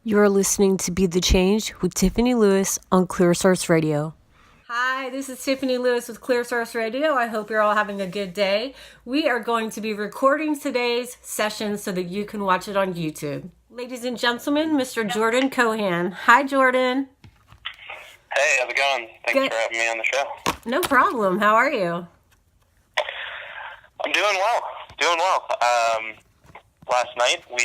You're listening to Be the Change with Tiffany Lewis on Clearsource Radio. Hi, this is Tiffany Lewis with Clearsource Radio. I hope you're all having a good day. We are going to be recording today's session so that you can watch it on YouTube. Ladies and gentlemen, Mr. Jordan Cohan. Hi, Jordan. Hey, how's it going? Thanks for having me on the show. No problem. How are you? I'm doing well. Last night we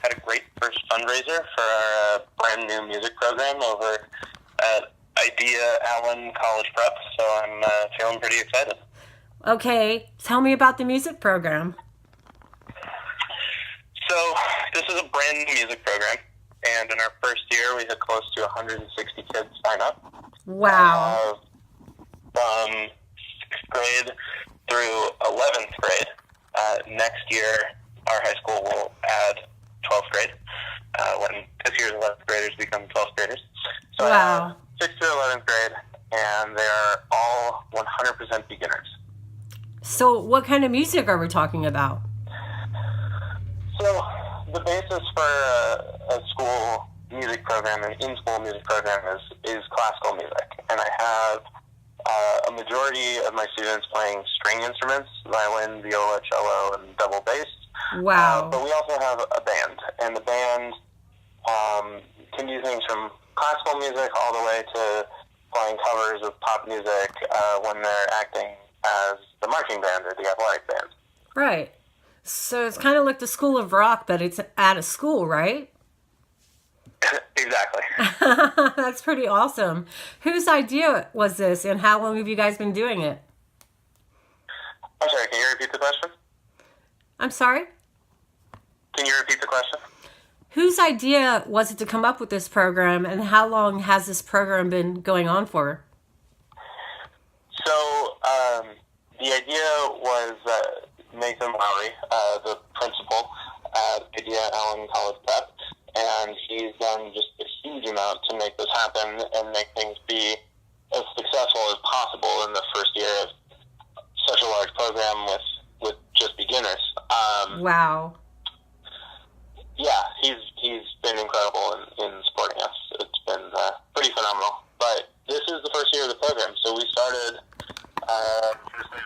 had a great first fundraiser for our brand new music program over at Idea Allen College Prep, so I'm feeling pretty excited. Okay, tell me about the music program. So this is a brand new music program, and in our first year we had close to 160 kids sign up. Wow. From 6th grade through 11th grade. Next year our high school will add 12th grade, when this year's 11th graders become 12th graders. So wow. 6th to 11th grade, and they are all 100% beginners. So what kind of music are we talking about? So the basis for a school music program, an in-school music program, is classical music. And I have a majority of my students playing string instruments, violin, viola, cello, and double bass. Wow. But we also have a band, and the band can do things from classical music all the way to playing covers of pop music when they're acting as the marching band or the athletic band. Right. So it's kind of like the School of Rock, but it's at a school, right? Exactly. That's pretty awesome. Whose idea was this, and how long have you guys been doing it? I'm sorry, can you repeat the question? I'm sorry? Can you repeat the question? Whose idea was it to come up with this program, and how long has this program been going on for? So, the idea was Nathan Lowry, the principal at Idea Allen College Prep, and he's done just a huge amount to make this happen and make things be as successful as possible in the first year of such a large program with just beginners. Wow. Yeah, he's been incredible in supporting us. It's been pretty phenomenal. But this is the first year of the program, so we started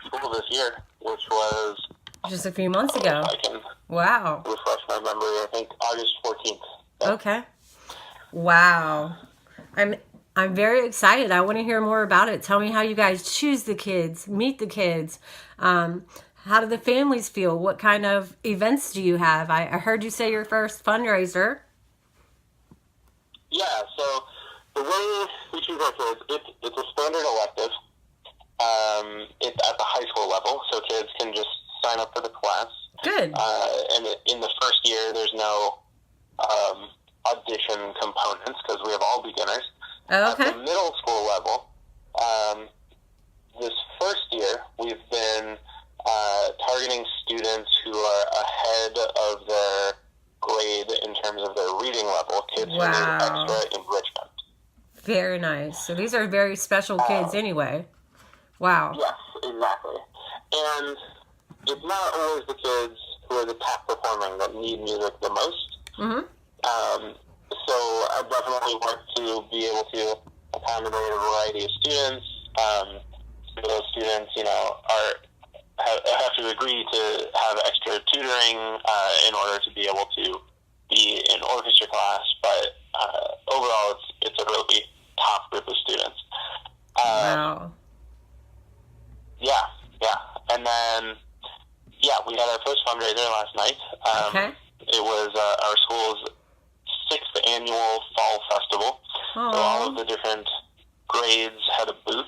school this year, which was just a few months ago. I can wow. refresh my memory. I think August 14th. So. Okay. Wow. I'm very excited. I want to hear more about it. Tell me how you guys choose the kids, meet the kids. How do the families feel? What kind of events do you have? I heard you say your first fundraiser. Yeah, so the way we choose our kids, it's a standard elective. It's at the high school level, so kids can just sign up for the class. Good. And in the first year, there's no audition components because we have all beginners. Okay. At the middle school level, this first year, we've been targeting students who are ahead of their grade in terms of their reading level, kids who need extra enrichment. Very nice. So these are very special kids anyway. Wow. Yes, exactly. And it's not always the kids who are the top performing that need music the most. Mm-hmm. So I definitely want to be able to accommodate a variety of students. So those students, have to agree to have extra tutoring in order to be able to be in orchestra class. But overall, it's a really top group of students. Wow. Yeah. And then, we had our first fundraiser last night. Okay. It was our school's 6th annual fall festival. Aww. So all of the different grades had a booth.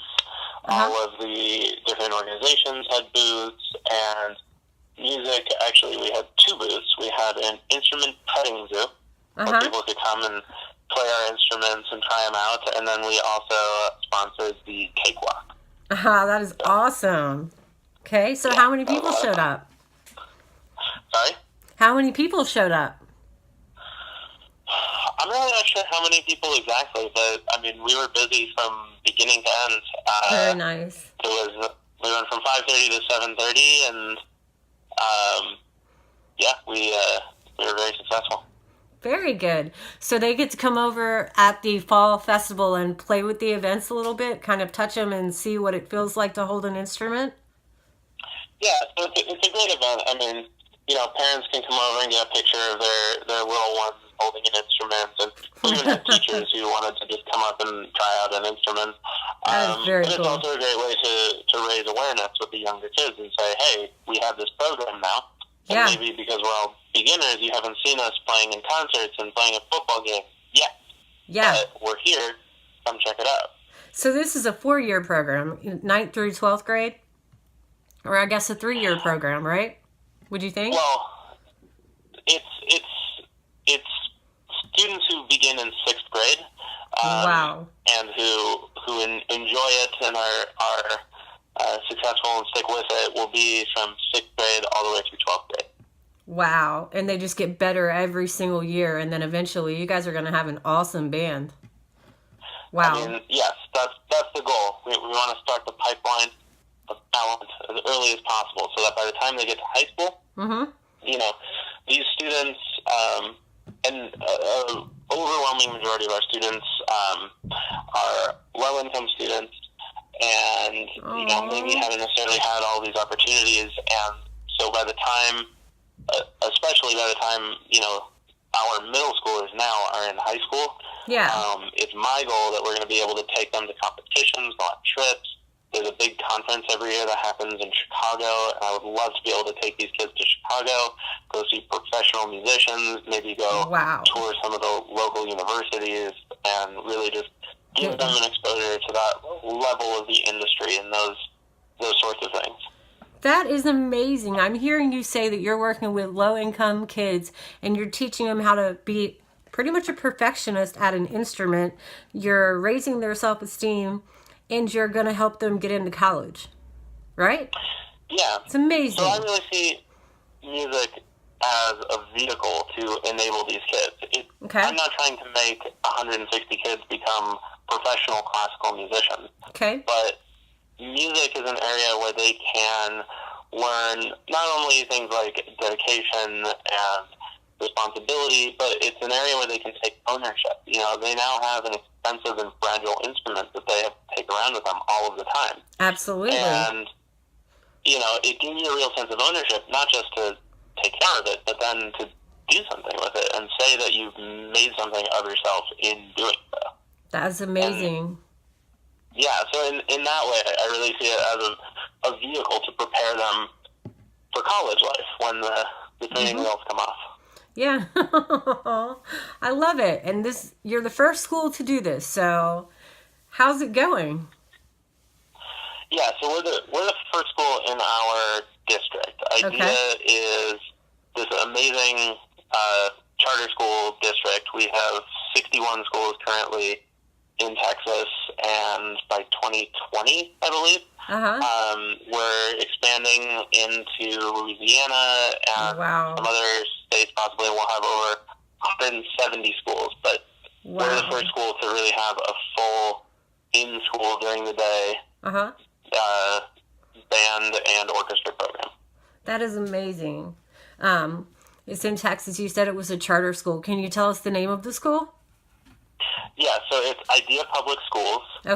All of the different organizations had booths, and music, actually, we had 2 booths. We had an instrument petting zoo, where people could come and play our instruments and try them out, and then we also sponsored the cakewalk. That is awesome. Okay, so how many people showed up? Sorry? How many people showed up? I'm really not sure how many people exactly, but, we were busy from beginning to end. Very nice. We went from 5:30 to 7:30, and, we were very successful. Very good. So they get to come over at the fall festival and play with the events a little bit, kind of touch them and see what it feels like to hold an instrument? Yeah, so it's a great event. I mean, parents can come over and get a picture of their little ones holding an instrument, and we even had teachers who wanted to just come up and try out an instrument. That is very but it's cool. also a great way to raise awareness with the younger kids and say, hey, we have this program now. And maybe because we're all beginners, you haven't seen us playing in concerts and playing a football game yet. Yeah. But we're here. Come check it out. So this is a 4-year program, 9th through 12th grade? Or I guess a 3-year program, right? Would you think? Well, it's students who begin in 6th grade. Wow. And who enjoy it and are successful and stick with it will be from 6th grade all the way through 12th grade. Wow. And they just get better every single year, and then eventually you guys are going to have an awesome band. Wow. I mean, yes, that's the goal. We want to start the pipeline of talent as early as possible so that by the time they get to high school, these students, and overwhelming majority of our students are low-income students and, maybe haven't necessarily had all these opportunities. And so by the time, especially by the time, our middle schoolers now are in high school, it's my goal that we're going to be able to take them to competitions, go on trips. There's a big conference every year that happens in Chicago, and I would love to be able to take these kids to Chicago, go see professional musicians, maybe go tour some of the local universities, and really just give them an exposure to that level of the industry and those sorts of things. That is amazing. I'm hearing you say that you're working with low-income kids, and you're teaching them how to be pretty much a perfectionist at an instrument. You're raising their self-esteem, and you're going to help them get into college, right? Yeah. It's amazing. So I really see music as a vehicle to enable these kids. I'm not trying to make 160 kids become professional classical musicians. Okay. But music is an area where they can learn not only things like dedication and responsibility, but it's an area where they can take ownership. They now have an expensive and fragile instrument that they have to take around with them all of the time. Absolutely. And, it gives you a real sense of ownership, not just to take care of it, but then to do something with it and say that you've made something of yourself in doing so. That's amazing. So in that way, I really see it as a vehicle to prepare them for college life when the training wheels come off. Yeah. I love it. And you're the first school to do this. So how's it going? Yeah, so we're the first school in our district. IDEA is this amazing charter school district. We have 61 schools currently in Texas, and by 2020, I believe, we're expanding into Louisiana and some other states possibly. We'll have over 170 schools, but we're the first school to really have a full in-school during the day band and orchestra program. That is amazing. It's in Texas. You said it was a charter school. Can you tell us the name of the school? Yeah, so it's IDEA Public Schools is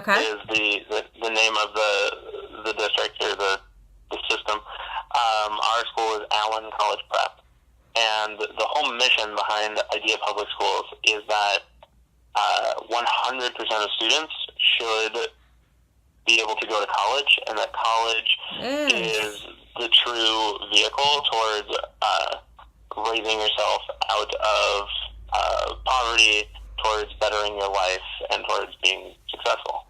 the name of the district or the system. Our school is Allen College Prep. And the whole mission behind IDEA Public Schools is that 100% of students should be able to go to college, and that college is the true vehicle towards raising yourself out of poverty, towards bettering your life, and towards being successful.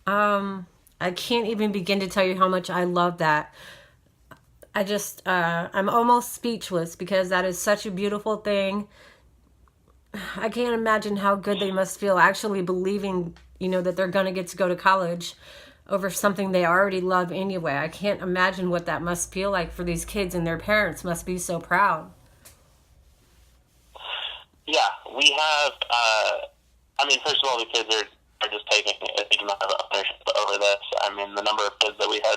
I can't even begin to tell you how much I love that. I just, I'm almost speechless because that is such a beautiful thing. I can't imagine how good they must feel actually believing, that they're going to get to go to college over something they already love anyway. I can't imagine what that must feel like for these kids, and their parents must be so proud. Yeah, we have, first of all, the kids are just taking a huge amount of ownership over this. The number of kids that we had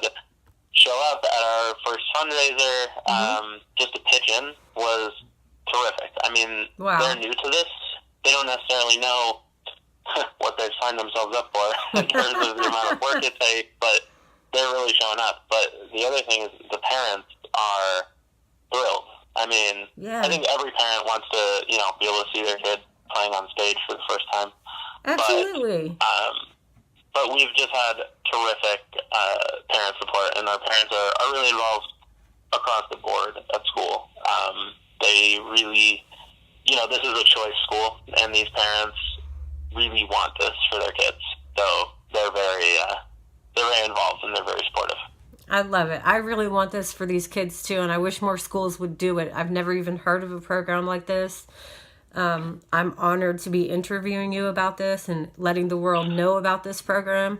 show up at our first fundraiser, just to pitch in, was terrific. I mean, Wow. they're new to this. They don't necessarily know what they've signed themselves up for in terms of the amount of work it takes, but they're really showing up. But the other thing is the parents are thrilled. I mean, Yeah. I think every parent wants to, be able to see their kid playing on stage for the first time. Absolutely. But we've just had terrific parent support, and our parents are really involved across the board at school. They really, this is a choice school, and these parents really want this for their kids. So they're very involved, and they're very supportive. I love it. I really want this for these kids too, and I wish more schools would do it. I've never even heard of a program like this. I'm honored to be interviewing you about this and letting the world know about this program.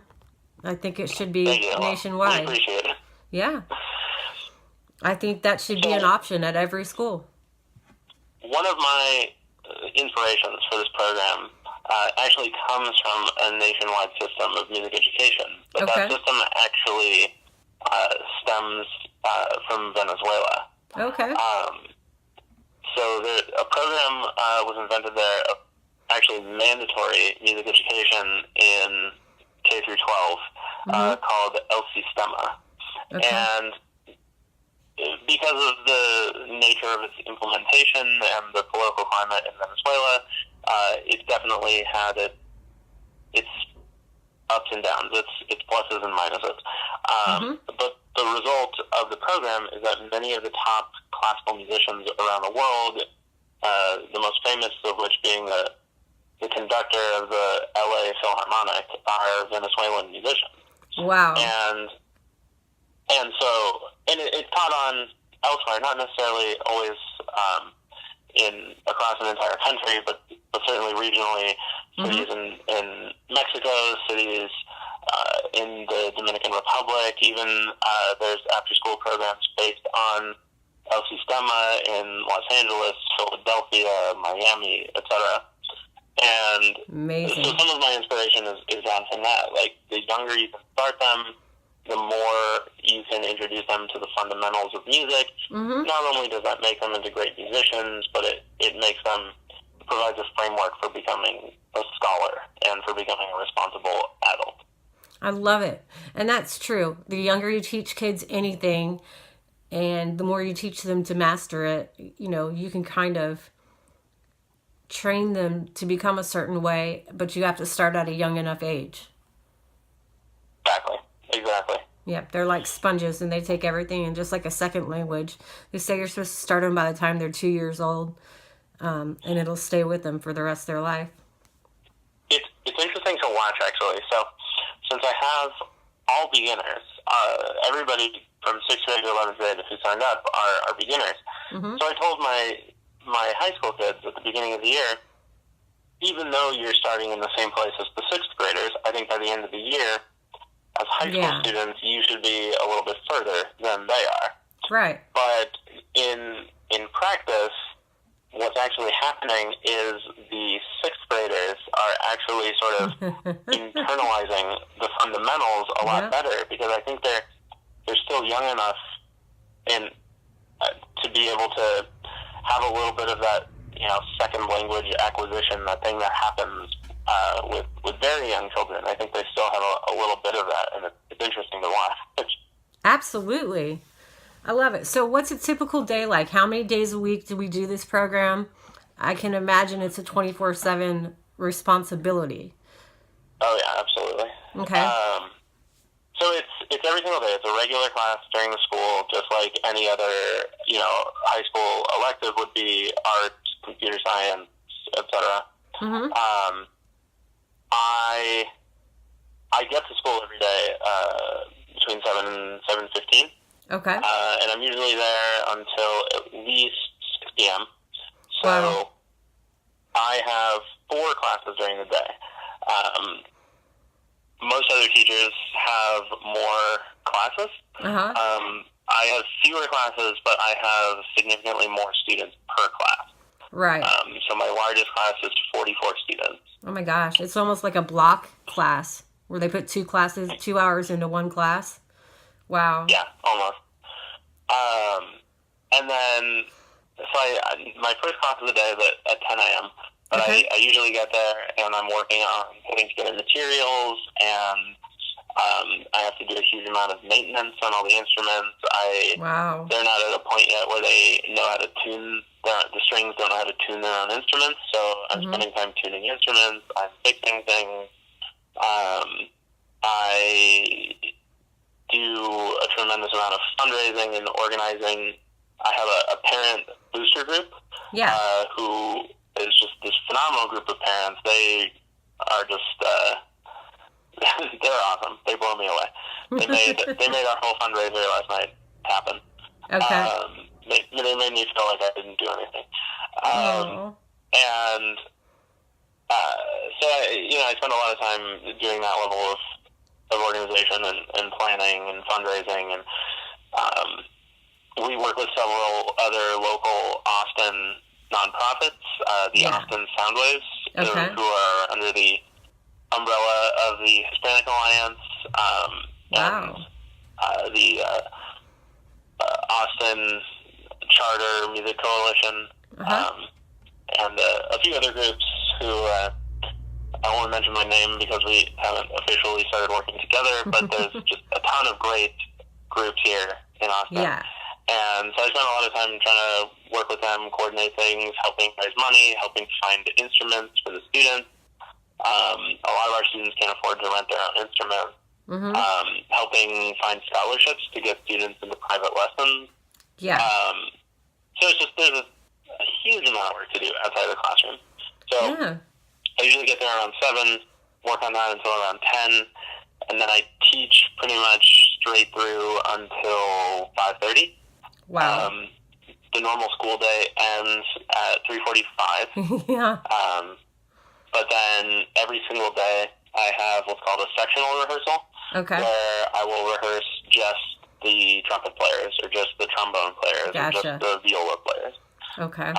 I think it should be nationwide. I appreciate it. Yeah. I think that should be an option at every school. One of my inspirations for this program actually comes from a nationwide system of music education. But Okay. that system actually stems from Venezuela. Okay. So a program was invented there of actually mandatory music education in K through 12 called El Sistema. Okay. And because of the nature of its implementation and the political climate in Venezuela, it's definitely had its ups and downs, its pluses and minuses. But the result of the program is that many of the top classical musicians around the world, the most famous of which being the conductor of the LA Philharmonic, are Venezuelan musicians. Wow. And so it's taught on elsewhere, not necessarily always across an entire country, but certainly regionally. Cities in Mexico, cities in the Dominican Republic, even there's after-school programs based on El Sistema in Los Angeles, Philadelphia, Miami, etc. And Amazing. so some of my inspiration is down from that. Like, the younger you can start them, the more you can introduce them to the fundamentals of music. Not only does that make them into great musicians, but it provides a framework for becoming a scholar and for becoming a responsible adult. I love it. And that's true. The younger you teach kids anything, and the more you teach them to master it, you can kind of train them to become a certain way, but you have to start at a young enough age. Exactly. Yep, they're like sponges, and they take everything, and just like a second language. They say you're supposed to start them by the time they're 2 years old, and it'll stay with them for the rest of their life. It's interesting to watch, actually. So since I have all beginners, everybody from 6th grade to 11th grade who signed up are beginners. So I told my high school kids at the beginning of the year, even though you're starting in the same place as the 6th graders, I think by the end of the year, as high school students, you should be a little bit further than they are. Right. But in practice, what's actually happening is the 6th graders are actually sort of internalizing the fundamentals a lot better, because I think they're still young enough to be able to have a little bit of that, second language acquisition, that thing that happens with very young children. I think they still have a little bit of that, and it's interesting to watch. Absolutely. I love it. So what's a typical day like? How many days a week do we do this program? I can imagine it's a 24/7 responsibility. Oh, yeah, absolutely. Okay. So it's every single day. It's a regular class during the school, just like any other, high school elective would be: art, computer science, etc. I get to school every day between 7 and 7:15. Okay. And I'm usually there until at least 6 p.m. So I have 4 classes during the day. Most other teachers have more classes. I have fewer classes, but I have significantly more students per class. Right. So my largest class is 44 students. Oh my gosh. It's almost like a block class where they put 2 hours into one class. Wow. Yeah, almost. And then my first class of the day is at 10 a.m., but Okay. I usually get there and I'm working on putting together materials, and I have to do a huge amount of maintenance on all the instruments. Wow. They're not at a point yet where they know how to tune, the strings don't know how to tune their own instruments, so I'm spending time tuning instruments, I'm fixing things. I do a tremendous amount of fundraising and organizing. I have a parent booster group who is just this phenomenal group of parents. They are just they're awesome. They blow me away. They made our whole fundraiser last night happen. Okay. They made me feel like I didn't do anything. And so I spend a lot of time doing that level of organization and planning and fundraising, and we work with several other local Austin nonprofits, the Austin Soundwaves, who are under the umbrella of the Hispanic Alliance, and the Austin Charter Music Coalition, and a few other groups who I won't mention my name because we haven't officially started working together, but there's just a ton of great groups here in Austin. Yeah. And so I spent a lot of time trying to work with them, coordinate things, helping raise money, helping find instruments for the students. A lot of our students can't afford to rent their own instruments. Helping find scholarships to get students into private lessons. Yeah. So it's just, there's a huge amount of work to do outside of the classroom. So I usually get there around 7, work on that until around 10, and then I teach pretty much straight through until 5:30. Wow. The normal school day ends at 3:45. Yeah. But then every single day I have what's called a sectional rehearsal. Okay. Where I will rehearse just the trumpet players, or just the trombone players, or just the viola players. Okay.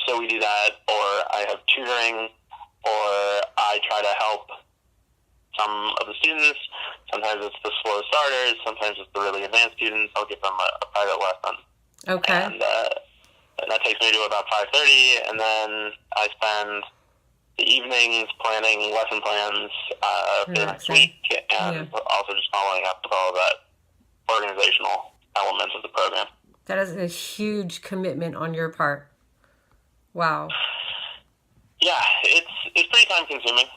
So we do that, or I have tutoring, or I try to help some of the students. Sometimes it's the slow starters, sometimes it's the really advanced students. I'll give them a private lesson. Okay. And that takes me to about 5:30, and then I spend the evenings planning lesson plans for the next week, and also just following up with all of that organizational elements of the program. That is a huge commitment on your part. Wow. Yeah, it's pretty time consuming,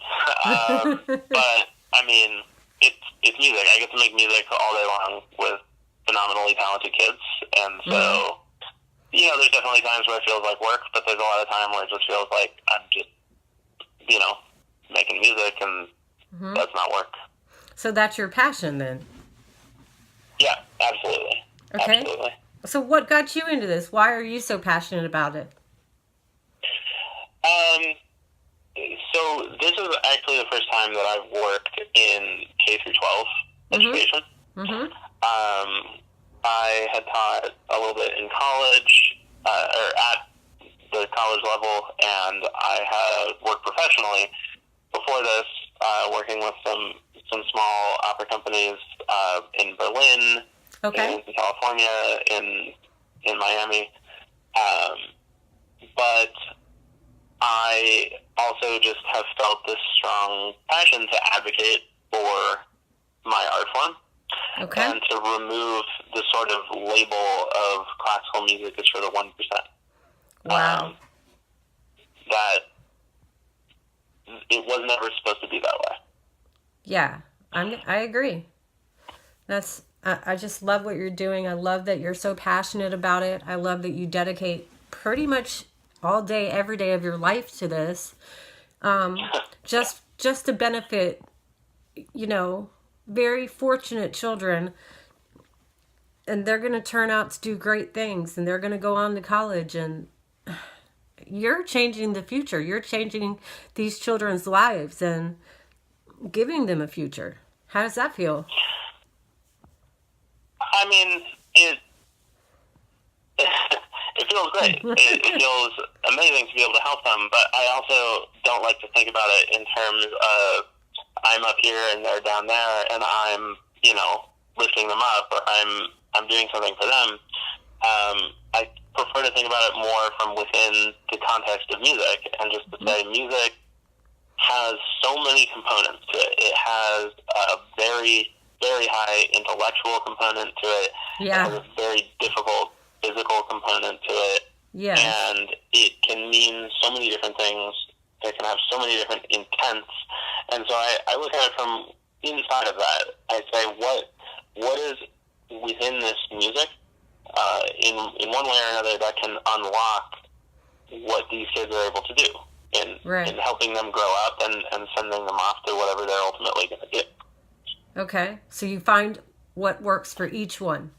but I mean, it's music. I get to make music all day long with phenomenally talented kids, and so there's definitely times where it feels like work, but there's a lot of time where it just feels like I'm just making music, and that's not work. So that's your passion then? Yeah, absolutely. Okay. Absolutely. So what got you into this? Why are you so passionate about it? So this is actually the first time that I've worked in K-12 education. I had taught a little bit in college, or at the college level, and I had worked professionally before this, working with some small opera companies in Berlin, in California, in Miami. But I also just have felt this strong passion to advocate for my art form, and to remove the sort of label of classical music is for the 1%. Wow. That it was never supposed to be that way. Yeah, I agree. I just love what you're doing. I love that you're so passionate about it. I love that you dedicate pretty much all day, every day of your life to this. Just to benefit, very fortunate children, and they're going to turn out to do great things, and they're going to go on to college, and you're changing the future. You're changing these children's lives and giving them a future. How does that feel? I mean, it feels great. It feels amazing to be able to help them, but I also don't like to think about it in terms of I'm up here and they're down there, and I'm, lifting them up, or I'm doing something for them. I prefer to think about it more from within the context of music, and just to say music has so many components to it. It has a very, very high intellectual component to it. Yeah. It has a very difficult physical component to it. Yeah. And it can mean so many different things. It can have so many different intents. And so I look at it from inside of that. I say, what is within this music, in one way or another, that can unlock what these kids are able to do in helping them grow up and sending them off to whatever they're ultimately going to do. Okay. So you find what works for each one.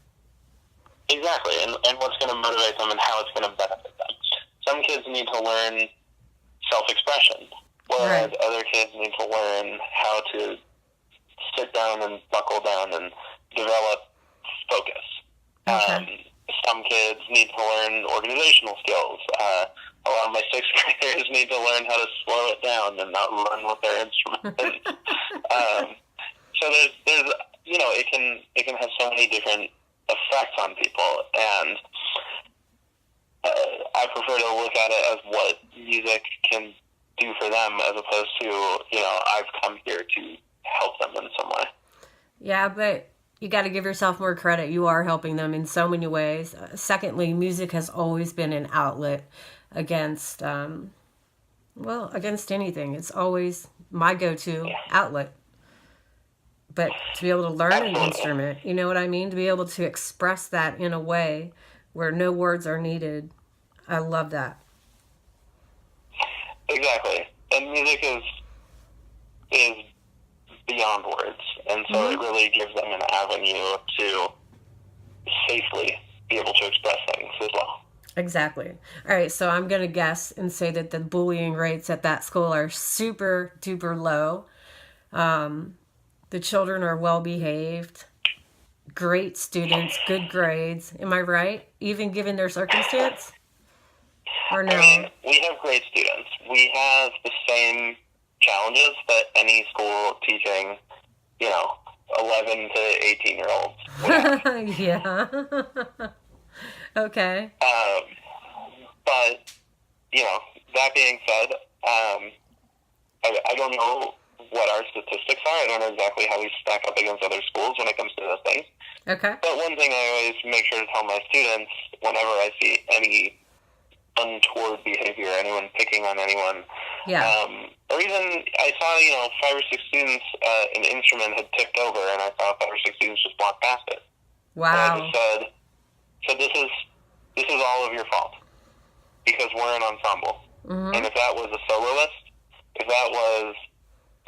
Exactly, and what's going to motivate them and how it's going to benefit them. Some kids need to learn self-expression, whereas other kids need to learn how to sit down and buckle down and develop focus. Okay. Some kids need to learn organizational skills. A lot of my sixth graders need to learn how to slow it down and not run with their instrument. So there's it can have so many different effects on people, and I prefer to look at it as what music can do for them, as opposed to I've come here to help them in some way. Yeah, but you got to give yourself more credit. You are helping them in so many ways. Secondly, music has always been an outlet against anything. It's always my go-to outlet. But to be able to learn an instrument, you know what I mean? To be able to express that in a way where no words are needed. I love that. Exactly. And music is beyond words. And so it really gives them an avenue to safely be able to express things as well. Exactly. All right, so I'm going to guess and say that the bullying rates at that school are super duper low. The children are well behaved, great students, good grades. Am I right? Even given their circumstance? Or no? I mean, we have great students. We have the same challenges that any school teaching, 11 to 18-year-olds would have. Yeah. Okay. But, that being said, I don't know what our statistics are. I don't know exactly how we stack up against other schools when it comes to those things. Okay. But one thing I always make sure to tell my students whenever I see any untoward behavior, anyone picking on anyone, or even I saw, 5 or 6 students, an instrument had tipped over, and I saw 5 or 6 students just walk past it. Wow. And I just said, this is all of your fault, because we're an ensemble. Mm-hmm. And if that was a soloist, if that was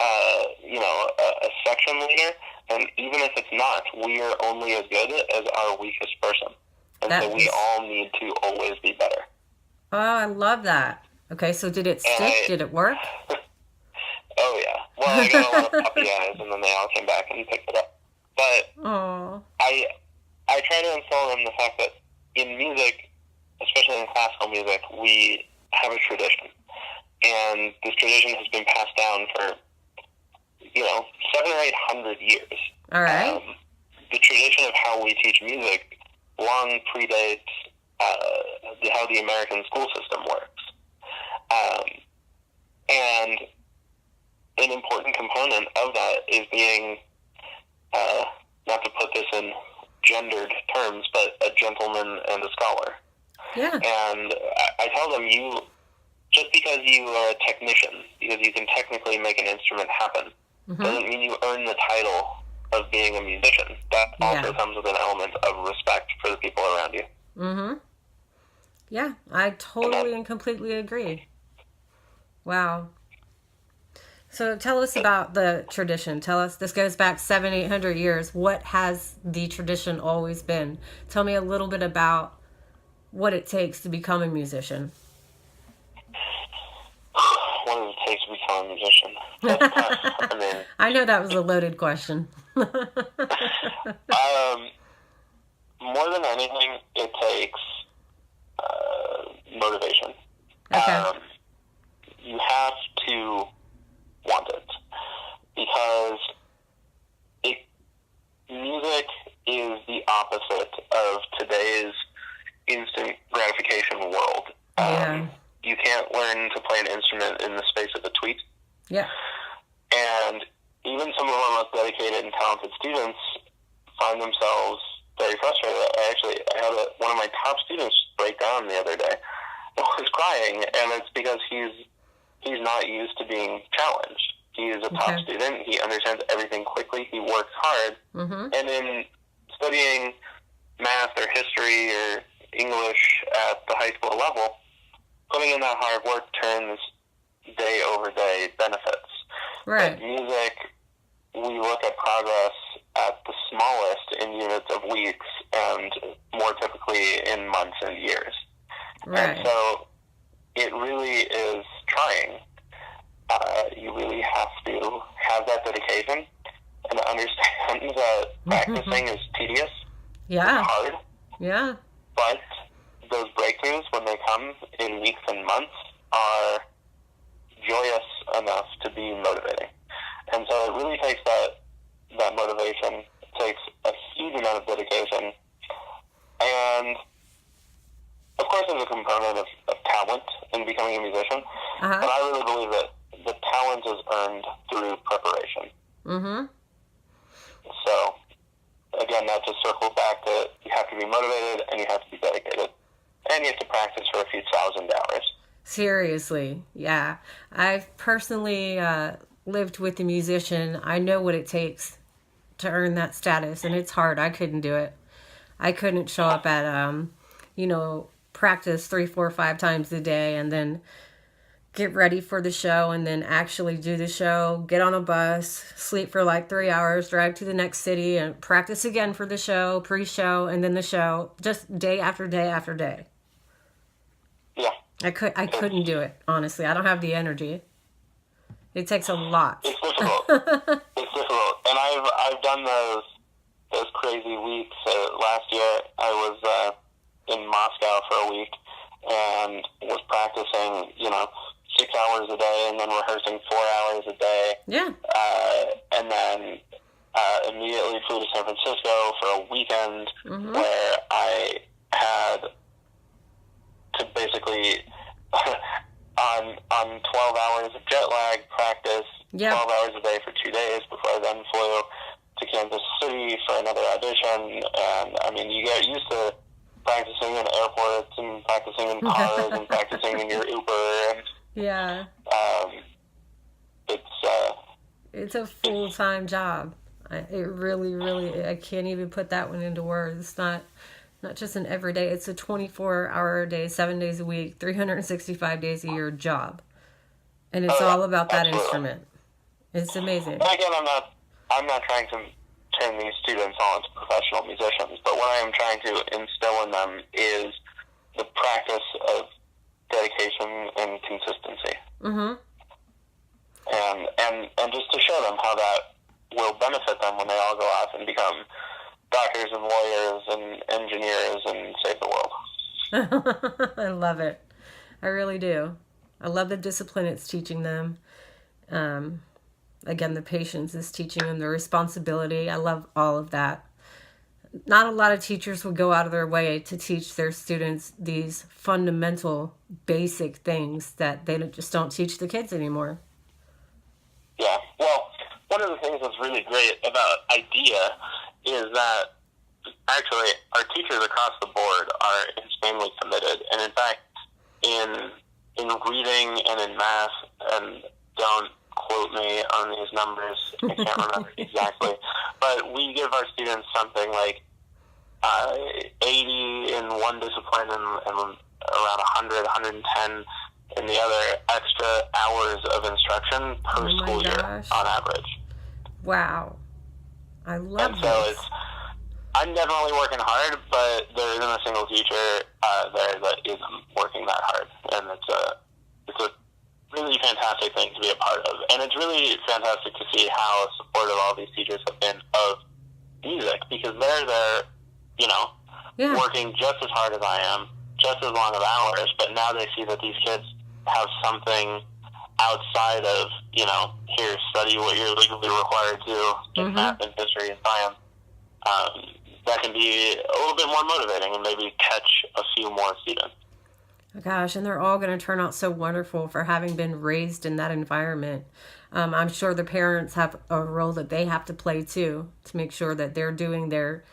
a section leader, and even if it's not, we are only as good as our weakest person. And so we all need to always be better. Oh, I love that. Okay, so did it stick? Did it work? Oh, yeah. Well, I got a lot of puppy eyes, and then they all came back and picked it up. But I try to instill in them the fact that in music, especially in classical music, we have a tradition. And this tradition has been passed down for 700 or 800 years. All right. The tradition of how we teach music long predates how the American school system works. And an important component of that is being, not to put this in gendered terms, but a gentleman and a scholar. Yeah. And I tell them, just because you are a technician, because you can technically make an instrument happen, doesn't mean you earn the title of being a musician. That also comes with an element of respect for the people around you. Mm-hmm. Yeah, I totally and completely agree. Wow. So tell us about the tradition. Tell us, this goes back 700-800 years. What has the tradition always been? Tell me a little bit about what it takes to become a musician. What does it take to become a musician? I mean, I know that was a loaded question. More than anything, it takes motivation. Okay. You have to want it, because music is the opposite of today's in the space of a tweet. Yeah. And even some of our most dedicated and talented students find themselves very frustrated. I had one of my top students break down the other day. I was crying, and it's because he's not used to being challenged. He is a top student. He understands everything quickly. He works hard. Mm-hmm. And in studying math or history or English at the high school level, putting in that hard work turns day over day benefits. Right. But music, we look at progress at the smallest in units of weeks and more typically in months and years. Right. And so it really is trying. You really have to have that dedication and understand that practicing is tedious. Yeah. It's hard. Yeah. But those breakthroughs, when they come in weeks and months, are joyous enough to be motivating. And so it really takes that motivation. It takes a huge amount of dedication. And, of course, there's a component of talent in becoming a musician. Uh-huh. But I really believe that the talent is earned through preparation. Mm-hmm. So, again, that just circles back to you have to be motivated and you have to be dedicated. And you have to practice for a few thousand hours. Seriously, yeah. I've personally lived with a musician. I know what it takes to earn that status, and it's hard. I couldn't do it. I couldn't show up at, practice 3, 4, 5 times a day and then get ready for the show and then actually do the show, get on a bus, sleep for like 3 hours, drive to the next city and practice again for the show, pre-show, and then the show, just day after day after day. Yeah. I couldn't do it, honestly. I don't have the energy. It takes a lot. It's difficult. It's difficult. And I've done those crazy weeks. Last year I was in Moscow for a week and was practicing, 6 hours a day and then rehearsing 4 hours a day. Yeah. And then immediately flew to San Francisco for a weekend where I had to basically on 12 hours of jet lag practice 12 hours a day for 2 days before I then flew to Kansas City for another audition. And I mean, you get used to practicing in airports and practicing in cars and practicing in your Uber. And, yeah. It's a full-time job. It really, I can't even put that one into words. It's not just an everyday, it's a 24-hour a day, 7 days a week, 365 days a year job. And it's all about that instrument. It's amazing. And again, I'm not trying to turn these students all into professional musicians, but what I am trying to instill in them is the practice of dedication and consistency. Mm-hmm. And just to show them how that will benefit them when they all go off and become doctors and lawyers and engineers and save the world. I love it. I really do. I love the discipline it's teaching them. Again, the patience is teaching them, the responsibility. I love all of that. Not a lot of teachers would go out of their way to teach their students these fundamental, basic things that they just don't teach the kids anymore. Yeah. Well, one of the things that's really great about IDEA is that actually our teachers across the board are insanely committed. And in fact, in reading and in math, and don't quote me on these numbers, I can't remember exactly, but we give our students something like 80 in one discipline and around 100, 110 in the other extra hours of instruction per school year on average. Wow. I love and so this. I'm definitely working hard, but there isn't a single teacher there that isn't working that hard. And it's a really fantastic thing to be a part of. And it's really fantastic to see how supportive all these teachers have been of music, because they're there, working just as hard as I am, just as long of hours, but now they see that these kids have something outside of, here, study what you're legally required to in math and history and science. That can be a little bit more motivating and maybe catch a few more students. Gosh, and they're all going to turn out so wonderful for having been raised in that environment. I'm sure the parents have a role that they have to play too, to make sure that they're doing their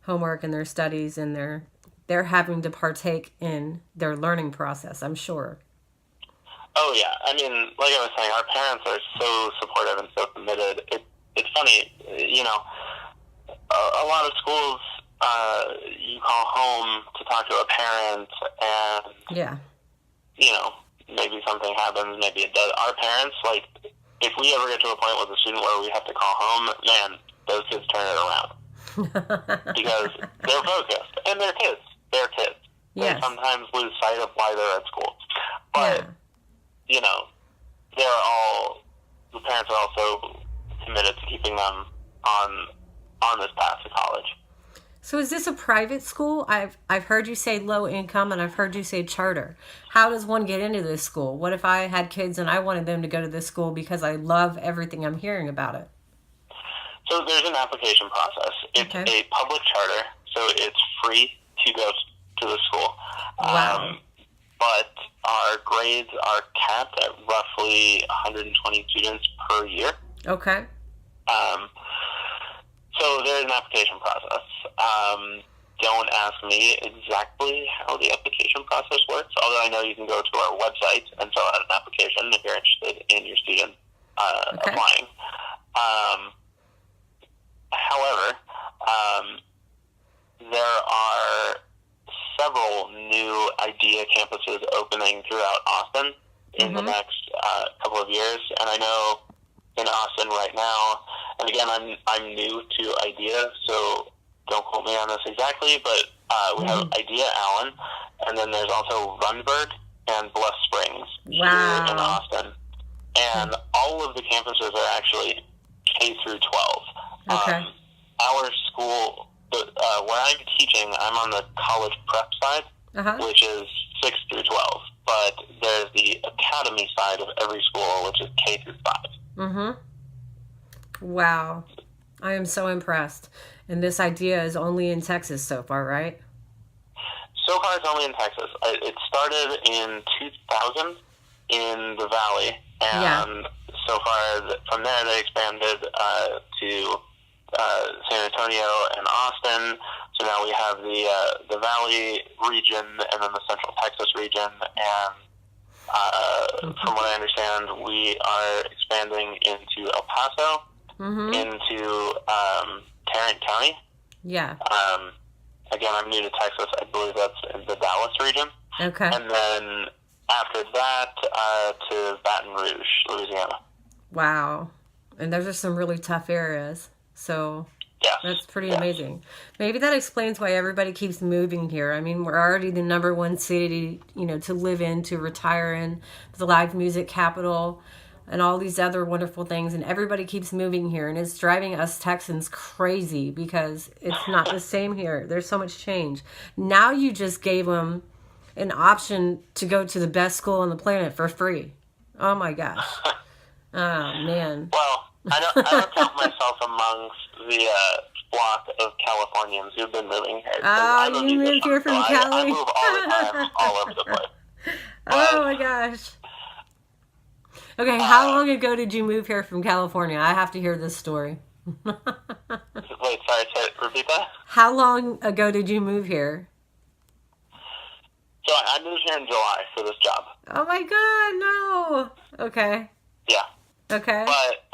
homework and their studies, and they're having to partake in their learning process, I'm sure. Oh yeah, I mean, like I was saying, our parents are so supportive and so committed. It's funny, you know, a lot of schools, you call home to talk to a parent, and Yeah. you know, maybe something happens, maybe it does. Our parents, like, if we ever get to a point with a student where we have to call home, man, those kids turn it around. Because they're focused. And they're kids. They're kids. Yes. They sometimes lose sight of why they're at school. But, you know, the parents are also committed to keeping them on this path to college. So is this a private school? I've heard you say low income, and I've heard you say charter. How does one get into this school? What if I had kids and I wanted them to go to this school because I love everything I'm hearing about it? So there's an application process. It's a public charter, so it's free to go to the school. Wow. But our grades are capped at roughly 120 students per year. Okay. So there's an application process. Don't ask me exactly how the application process works, although I know you can go to our website and fill out an application if you're interested in your student applying. However, there are several new IDEA campuses opening throughout Austin in the next couple of years, and I know in Austin right now, and again, I'm new to IDEA, so don't quote me on this exactly, but we have IDEA Allen, and then there's also Rundberg and Bluff Springs here in Austin, and all of the campuses are actually K through 12. Okay. Our school, where I'm teaching, I'm on the college prep side, which is 6 through 12. But there's the academy side of every school, which is K through 5. Wow. I am so impressed. And this idea is only in Texas so far, right? So far, it's only in Texas. It started in 2000 in the Valley, and so far from there they expanded to San Antonio and Austin. So now we have the Valley region and then the Central Texas region. And from what I understand, we are expanding into El Paso, into Tarrant County. Yeah. Again, I'm new to Texas. I believe that's in the Dallas region. Okay. And then after that, to Baton Rouge, Louisiana. Wow. And those are some really tough areas. So that's pretty amazing. Maybe that explains why everybody keeps moving here. I mean, we're already the number one city, to live in, to retire in, the live music capital, and all these other wonderful things. And everybody keeps moving here. And it's driving us Texans crazy because it's not the same here. There's so much change. Now you just gave them an option to go to the best school on the planet for free. Oh, my gosh. Oh, man. Well, I don't count myself amongst the flock of Californians who've been moving here. Oh, you moved here from Cali? I move all the time, all over the place. Oh, my gosh. Okay, how long ago did you move here from California? I have to hear this story. Wait, sorry, repeat that? How long ago did you move here? So I moved here in July for this job. Oh, my God, no. Okay. Yeah. Okay. But,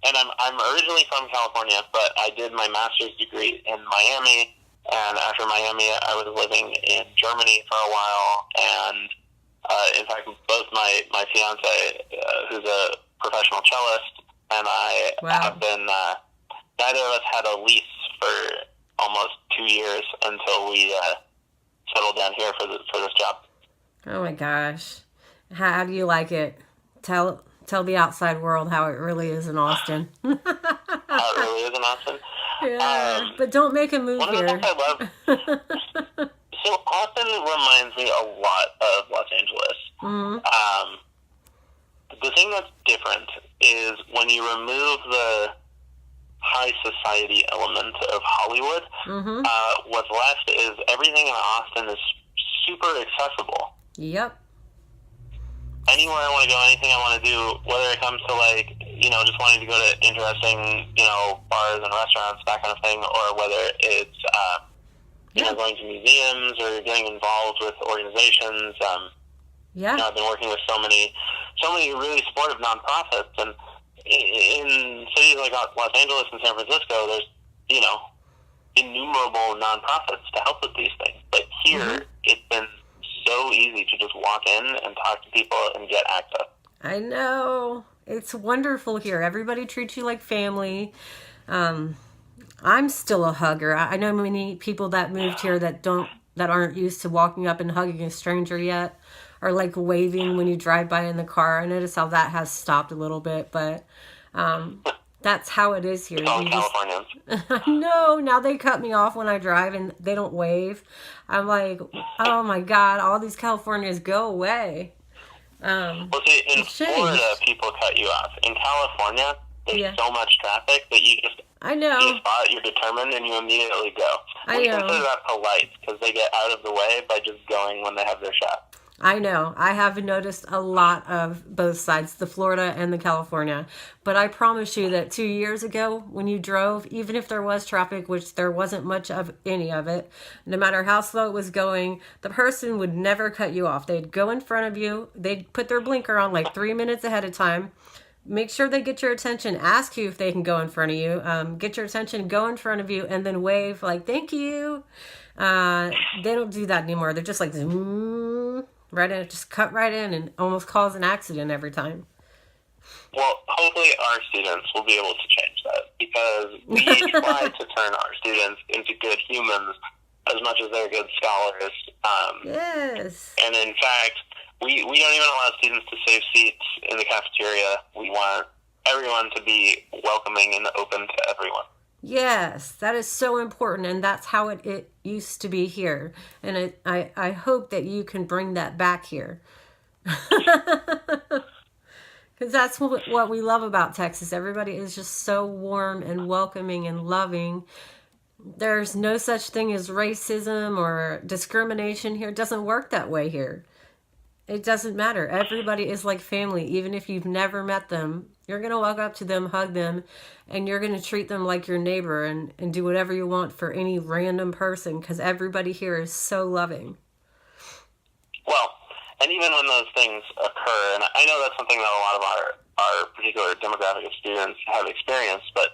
and I'm originally from California, but I did my master's degree in Miami, and after Miami, I was living in Germany for a while, and in fact, both my fiance, who's a professional cellist, and I have been, neither of us had a lease for almost 2 years until we settled down here for this job. Oh my gosh. How do you like it? Tell the outside world how it really is in Austin. How it really is in Austin? Yeah, but don't make a move here. One of the things I love... So Austin reminds me a lot of Los Angeles. The thing that's different is when you remove the high society element of Hollywood, what's left is everything in Austin is super accessible. Yep. Anywhere I want to go, anything I want to do, whether it comes to just wanting to go to interesting, bars and restaurants, that kind of thing, or whether it's, going to museums or getting involved with organizations. I've been working with so many really supportive nonprofits, and in cities like Los Angeles and San Francisco, there's, innumerable nonprofits to help with these things. But here, it's been so easy to just walk in and talk to people and get access. I know. It's wonderful here. Everybody treats you like family. I'm still a hugger. I know many people that moved here that aren't used to walking up and hugging a stranger yet, or like waving when you drive by in the car. I notice how that has stopped a little bit, but that's how it is here. Californians. I know. Now they cut me off when I drive and they don't wave. I'm like, oh my God, all these Californians, go away. Well, see, in Florida, people cut you off. In California, there's so much traffic that you just... I know. You spot, you're determined, and you immediately go. We consider that polite, because they get out of the way by just going when they have their shot. I know. I have noticed a lot of both sides, the Florida and the California. But I promise you that 2 years ago, when you drove, even if there was traffic, which there wasn't much of any of it, no matter how slow it was going, the person would never cut you off. They'd go in front of you. They'd put their blinker on like 3 minutes ahead of time. Make sure they get your attention. Ask you if they can go in front of you. Get your attention, go in front of you, and then wave like, thank you. They don't do that anymore. They're just like, zoom, right in, just cut right in and almost cause an accident every time. Well, hopefully our students will be able to change that, because we try to turn our students into good humans as much as they're good scholars. Yes. And in fact, we don't even allow students to save seats in the cafeteria. We want everyone to be welcoming and open to everyone. Yes, that is so important, and that's how it used to be here. And I hope that you can bring that back here. Because that's what we love about Texas. Everybody is just so warm and welcoming and loving. There's no such thing as racism or discrimination here. It doesn't work that way here. It doesn't matter. Everybody is like family. Even if you've never met them, you're going to walk up to them, hug them, and you're going to treat them like your neighbor and do whatever you want for any random person, because everybody here is so loving. Well, and even when those things occur, and I know that's something that a lot of our particular demographic of students have experienced, but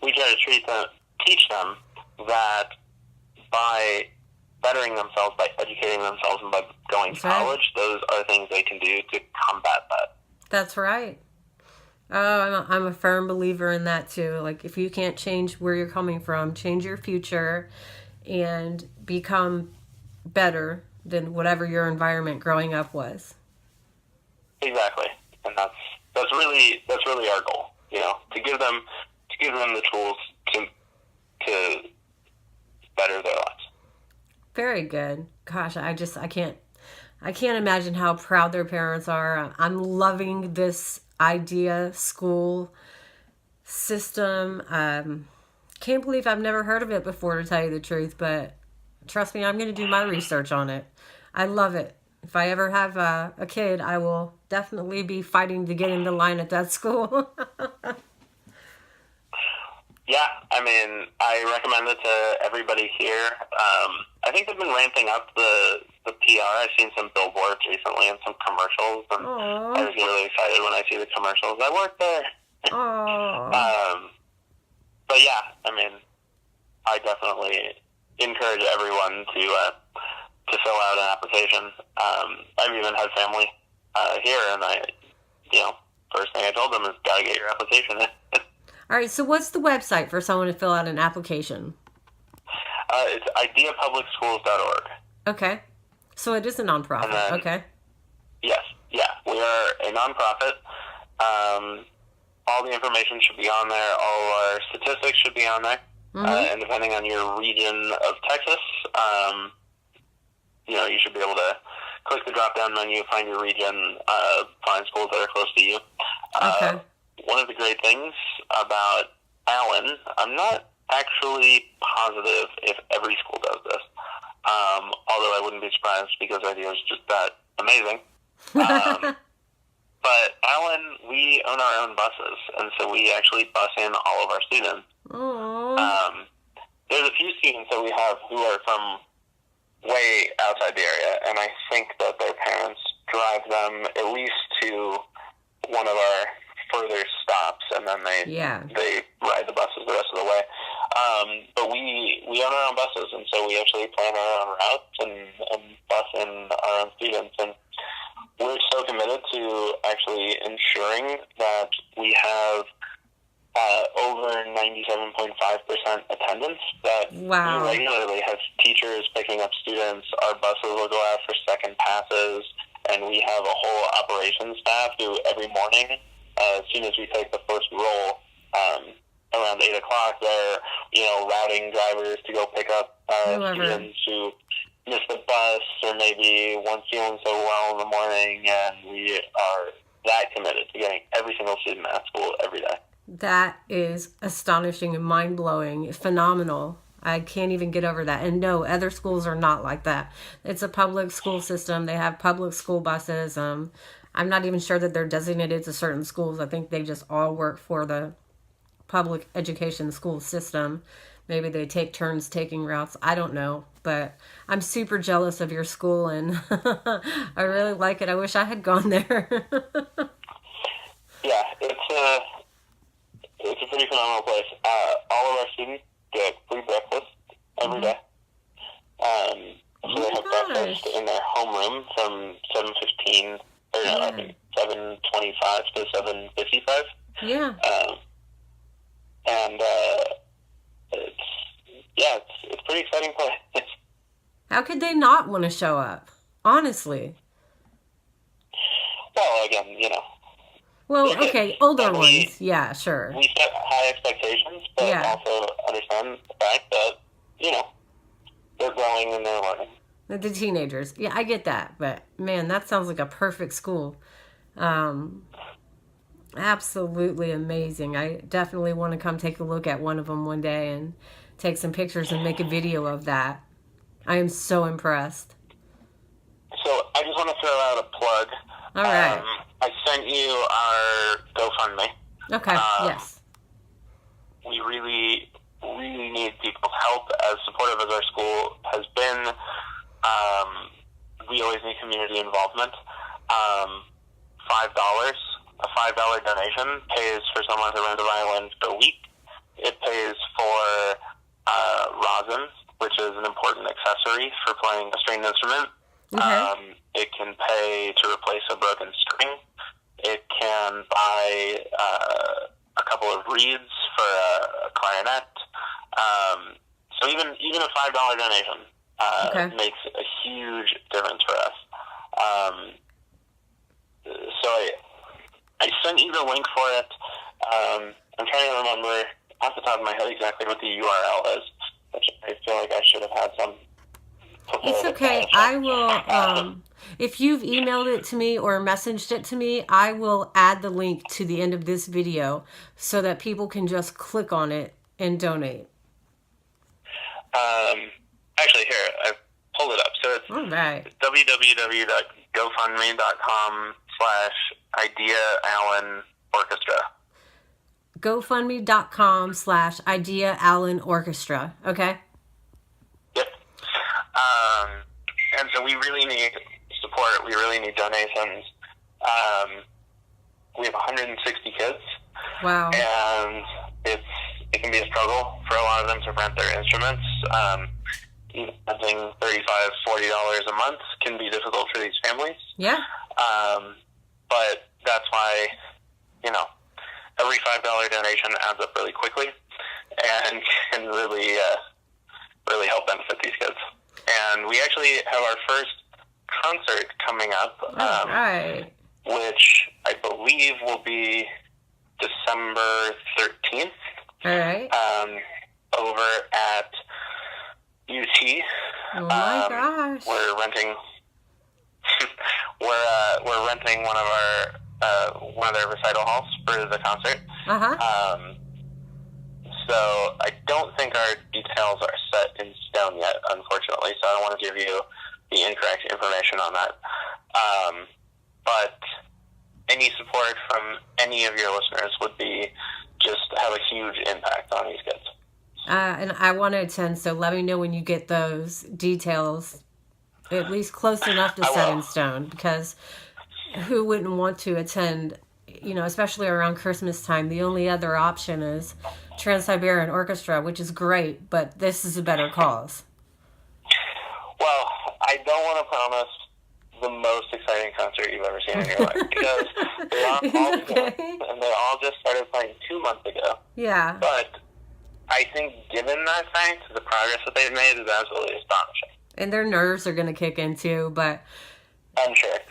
we try to teach them that by bettering themselves, by educating themselves, and by going to college, those are things they can do to combat that. That's right. Oh, I'm a firm believer in that too. Like, if you can't change where you're coming from, change your future and become better than whatever your environment growing up was. Exactly. And that's really our goal, to give them the tools to better their lives. Very good. Gosh, I can't imagine how proud their parents are. I'm loving this idea school system. Can't believe I've never heard of it before, to tell you the truth, but trust me, I'm going to do my research on it. I love it. If I ever have a kid, I will definitely be fighting to get into line at that school. Yeah, I mean, I recommend it to everybody here. I think they've been ramping up the PR. I've seen some billboards recently and some commercials, and I was really excited when I see the commercials. I work there. But yeah, I mean, I definitely encourage everyone to fill out an application. I've even had family here, and first thing I told them is, gotta get your application in. All right, so what's the website for someone to fill out an application? It's ideapublicschools.org. Okay. So it is a nonprofit. Then, okay. Yes. Yeah. We are a nonprofit. All the information should be on there. All our statistics should be on there. And depending on your region of Texas, you should be able to click the drop-down menu, find your region, find schools that are close to you. Okay. One of the great things about Allen, I'm not actually positive if every school does this, although I wouldn't be surprised, because our idea is just that amazing. But Allen, we own our own buses, and so we actually bus in all of our students. There's a few students that we have who are from way outside the area, and I think that their parents drive them at least to one of our further stops, and then they ride the buses the rest of the way. But we own our own buses, and so we actually plan our own routes and bus in our own students. And we're so committed to actually ensuring that we have over 97.5% attendance, that we regularly have teachers picking up students. Our buses will go out for second passes, and we have a whole operations staff who every morning, as soon as we take the first roll, around 8 o'clock, they're, routing drivers to go pick up students who miss the bus or maybe weren't feeling so well in the morning, and we are that committed to getting every single student at school every day. That is astonishing and mind-blowing, phenomenal. I can't even get over that. And no, other schools are not like that. It's a public school system. They have public school buses. I'm not even sure that they're designated to certain schools. I think they just all work for the public education school system. Maybe they take turns taking routes. I don't know. But I'm super jealous of your school, and I really like it. I wish I had gone there. Yeah, it's a pretty phenomenal place. All of our students get free breakfast every day. So they have breakfast in their homeroom from 7:15, or no, I think 7:25 to 7:55. Yeah. And it's pretty exciting place. How could they not want to show up? Honestly. Well, again, Well, okay, older ones. Yeah, sure. We set high expectations, but also understand the fact that, they're growing and they're learning. The teenagers. Yeah, I get that. But, man, that sounds like a perfect school. Absolutely amazing. I definitely want to come take a look at one of them one day and take some pictures and make a video of that. I am so impressed. So I just want to throw out a plug. All right. I sent you our GoFundMe. Okay, yes. We really, really need people's help. As supportive as our school has been, we always need community involvement. $5, a $5 donation pays for someone to rent a violin for a week. It pays for rosin, which is an important accessory for playing a stringed instrument. Okay. It can pay to replace a broken string. It can buy a couple of reeds for a clarinet. So even a $5 donation makes a huge difference for us. So I sent you the link for it. I'm trying to remember off the top of my head exactly what the URL is, which I feel like I should have had some. It's okay. I will, if you've emailed it to me or messaged it to me, I will add the link to the end of this video so that people can just click on it and donate. Actually, here, I pulled it up. So it's www.gofundme.com/IdeaAllenOrchestra. GoFundMe.com/IdeaAllenOrchestra. Okay. Yep. And so we really need support. We really need donations. We have 160 kids. Wow. And it can be a struggle for a lot of them to rent their instruments. Even renting $35, $40 a month can be difficult for these families. Yeah. But that's why, every $5 donation adds up really quickly and can really help benefit these kids. And we actually have our first concert coming up, which I believe will be December 13th. All right. Over at UT. Oh my gosh. We're renting. we're renting one of their recital halls for the concert. So I don't think our details are set in stone yet, unfortunately. So I don't want to give you the incorrect information on that. But any support from any of your listeners would be just have a huge impact on these kids. And I want to attend, so let me know when you get those details, at least close enough to set in stone, because who wouldn't want to attend, especially around Christmas time? The only other option is Trans-Siberian Orchestra, which is great, but this is a better cause. Well, I don't want to promise the most exciting concert you've ever seen in your life, because they are all okay. And they all just started playing 2 months ago. Yeah. But I think given that fact, the progress that they've made is absolutely astonishing. And their nerves are going to kick in too, but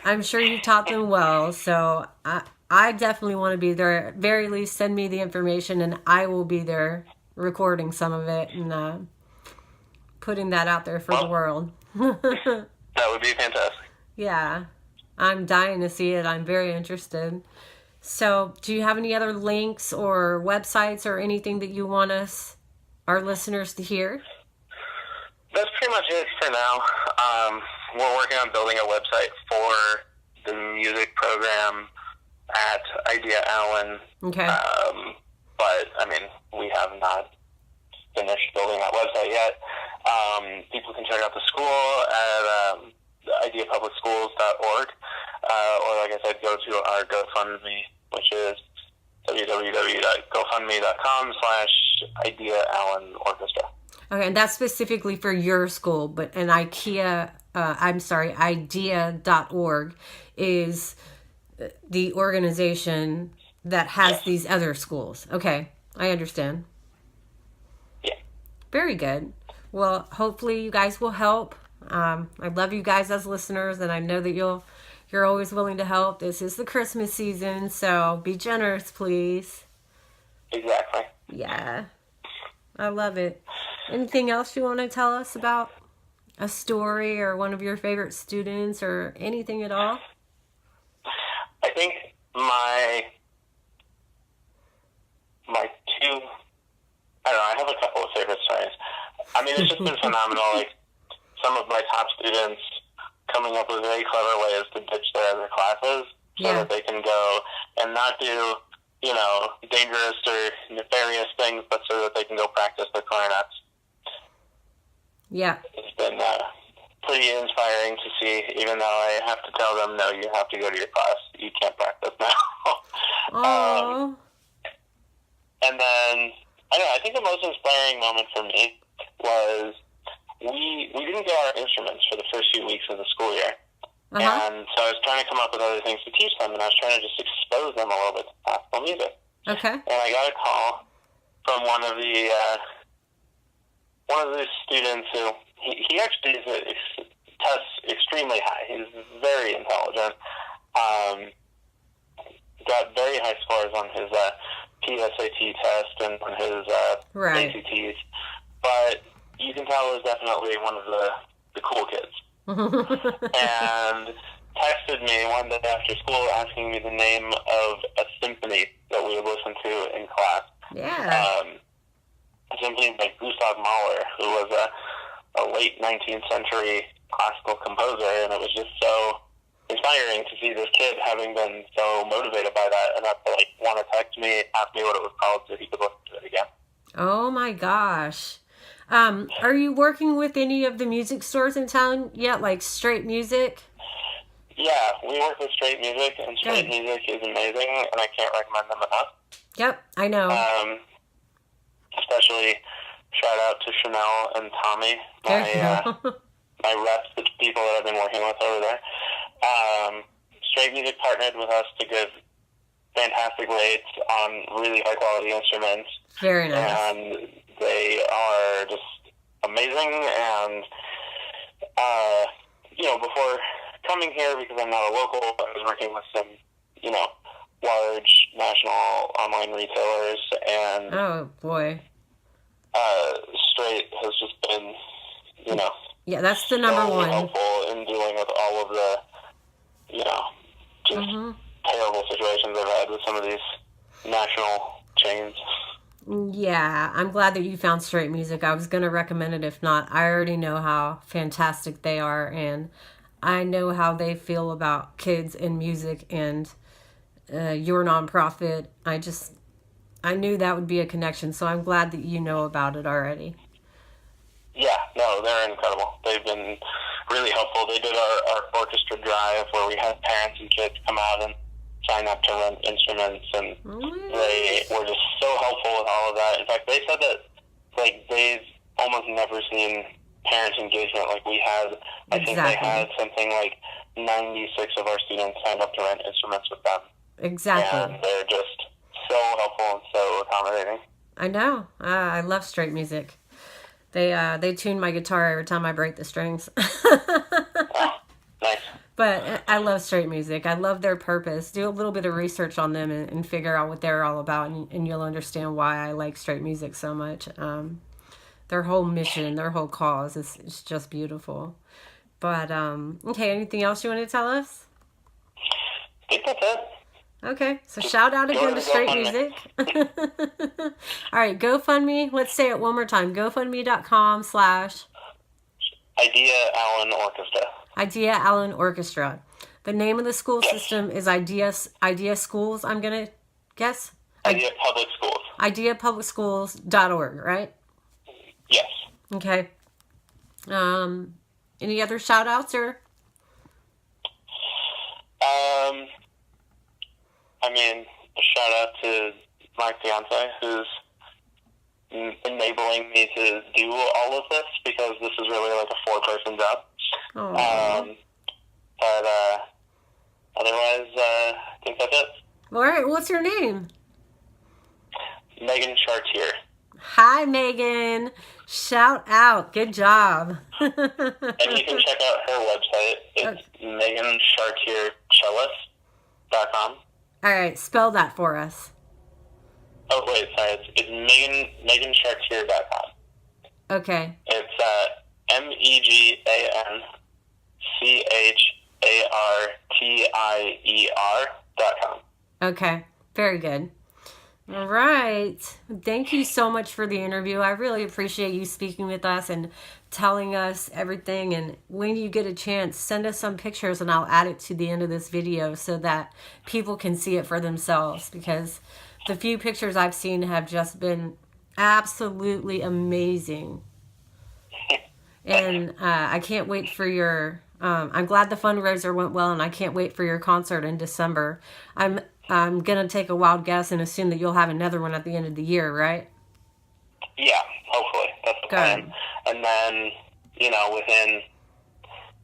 I'm sure you taught them well, so I definitely want to be there. At very least, send me the information, and I will be there recording some of it and putting that out there for the world. That would be fantastic. Yeah, I'm dying to see it. I'm very interested. So, do you have any other links or websites or anything that you want our listeners to hear? That's pretty much it for now. We're working on building a website for the music program at Idea Allen. Okay. But, we have not finished building that website yet. People can check out the school at ideapublicschools.org. Or, like I said, go to our GoFundMe, which is www.gofundme.com/IdeaAllenOrchestra. Okay, and that's specifically for your school, but an idea.org is the organization that has these other schools. Okay, I understand. Yeah. Very good. Well, hopefully you guys will help. I love you guys as listeners, and I know that you're always willing to help. This is the Christmas season, so be generous, please. Exactly. Yeah. I love it. Anything else you want to tell us about a story or one of your favorite students or anything at all? I think my two, I have a couple of favorite stories. It's just been phenomenal. Like, some of my top students coming up with very clever ways to ditch their other classes so that they can go and not do, dangerous or nefarious things, but so that they can go practice their clarinets. Yeah. It's been pretty inspiring to see, even though I have to tell them, no, you have to go to your class. You can't practice now. And then, I think the most inspiring moment for me was we didn't get our instruments for the first few weeks of the school year. Uh-huh. And so I was trying to come up with other things to teach them, and I was trying to just expose them a little bit to classical music. Okay. And I got a call from one of the students who he actually tests extremely high. He's very intelligent. Got very high scores on his PSAT test and on his ACTs, but you can tell it was definitely one of the cool kids. And texted me one day after school asking me the name of a symphony that we would listen to in class. Yeah. A symphony by Gustav Mahler, who was a late 19th century classical composer, and it was just so inspiring to see this kid having been so motivated by that and to want to text me, ask me what it was called so he could listen to it again. Oh my gosh. Are you working with any of the music stores in town yet, like Straight Music? Yeah, we work with Straight Music, and Straight Music is amazing, and I can't recommend them enough. Yep, I know. Especially shout out to Chanel and Tommy, my reps, the people that I've been working with over there. Straight Music partnered with us to give fantastic rates on really high quality instruments. Very nice. And they are just amazing, and before coming here, because I'm not a local, I was working with some, large national online retailers, and oh boy, Straight has just been, yeah, that's the number one. Helpful in dealing with all of the, just terrible situations I've had with some of these national chains. Yeah, I'm glad that you found Straight Music. I was going to recommend it if not. I already know how fantastic they are, and I know how they feel about kids and music and your nonprofit. I knew that would be a connection, so I'm glad that you know about it already. Yeah, no, they're incredible. They've been really helpful. They did our orchestra drive where we had parents and kids come out and sign up to rent instruments, and they were just so helpful with all of that. In fact, they said that like they've almost never seen parent engagement like we had. I think they had something like 96 of our students signed up to rent instruments with them. Exactly. And they're just so helpful and so accommodating. I know. I love straight music. They tune my guitar every time I break the strings. Oh, nice. But I love straight music. I love their purpose. Do a little bit of research on them and figure out what they're all about, and you'll understand why I like straight music so much. Their whole mission, their whole cause is just beautiful. But, okay, anything else you want to tell us? I think that's it. Okay, so shout out again to straight music. All right, GoFundMe. Let's say it one more time. GoFundMe.com/ Idea Allen Orchestra. Idea Allen Orchestra. The name of the school system is Idea Schools, I'm going to guess? Idea Public Schools. IdeaPublicSchools.org, right? Yes. Okay. Any other shout outs or? I mean, a shout out to my fiance who's enabling me to do all of this because this is really like a 4-person job. But otherwise, I think that's it. All right, what's your name? Megan Chartier. Hi, Megan. Shout out. Good job. And you can check out her website. It's meganchartiercellist.com. All right, spell that for us. Oh, wait, sorry. It's meganchartier.com. Okay. It's meganchartier.com. Okay, very good. All right. Thank you so much for the interview. I really appreciate you speaking with us and telling us everything. And when you get a chance, send us some pictures and I'll add it to the end of this video so that people can see it for themselves, because the few pictures I've seen have just been absolutely amazing. And I can't wait for your... I'm glad the fundraiser went well, and I can't wait for your concert in December. I'm going to take a wild guess and assume that you'll have another one at the end of the year, right? Yeah, hopefully. That's the plan. And then, within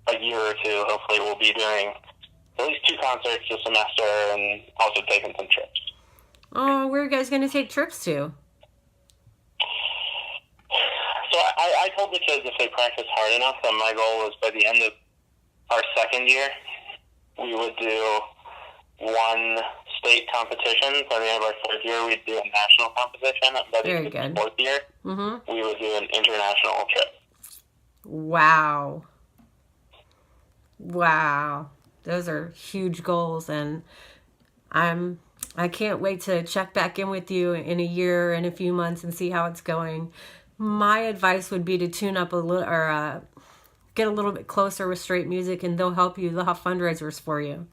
a year or two, hopefully we'll be doing at least 2 concerts a semester and also taking some trips. Oh, where are you guys going to take trips to? So I told the kids if they practice hard enough that my goal was by the end of our second year, we would do 1 state competition. By the end of our third year, we'd do a national competition. By the end of the fourth year, we would do an international trip. Wow. Those are huge goals, and I can't wait to check back in with you in a year and a few months and see how it's going. My advice would be to tune up a little, or get a little bit closer with straight music, and they'll help you. They'll have fundraisers for you.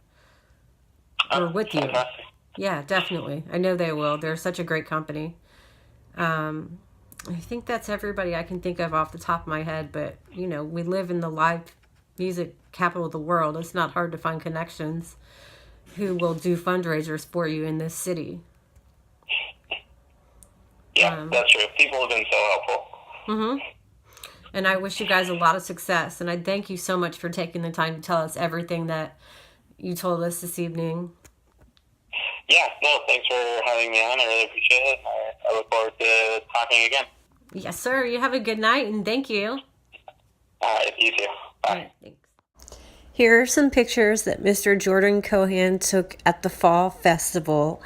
Or with you. Fantastic. Yeah, definitely. I know they will. They're such a great company. I think that's everybody I can think of off the top of my head, but, we live in the live music capital of the world. It's not hard to find connections who will do fundraisers for you in this city. Yeah, that's true. People have been so helpful. And I wish you guys a lot of success, and I thank you so much for taking the time to tell us everything that you told us this evening. Yeah, no, thanks for having me on. I really appreciate it. I look forward to talking again. Yes, sir. You have a good night, and thank you. All right, you too. Bye. All right, thanks. Here are some pictures that Mr. Jordan Cohan took at the Fall Festival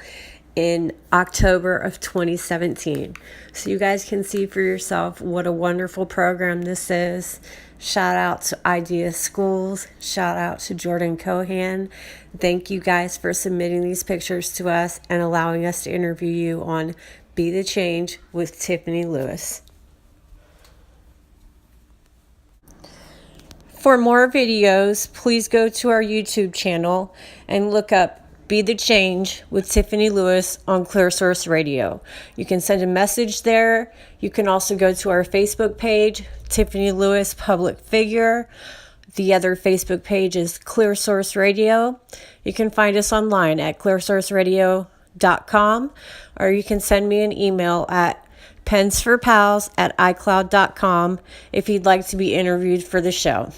in October of 2017. So you guys can see for yourself what a wonderful program this is. Shout out to Idea Schools. Shout out to Jordan Cohan. Thank you guys for submitting these pictures to us and allowing us to interview you on Be the Change with Tiffany Lewis. For more videos, please go to our YouTube channel and look up Be the Change with Tiffany Lewis on Clearsource Radio. You can send a message there. You can also go to our Facebook page, Tiffany Lewis Public Figure. The other Facebook page is Clearsource Radio. You can find us online at clearsourceradio.com, or you can send me an email at pensforpals@icloud.com if you'd like to be interviewed for the show.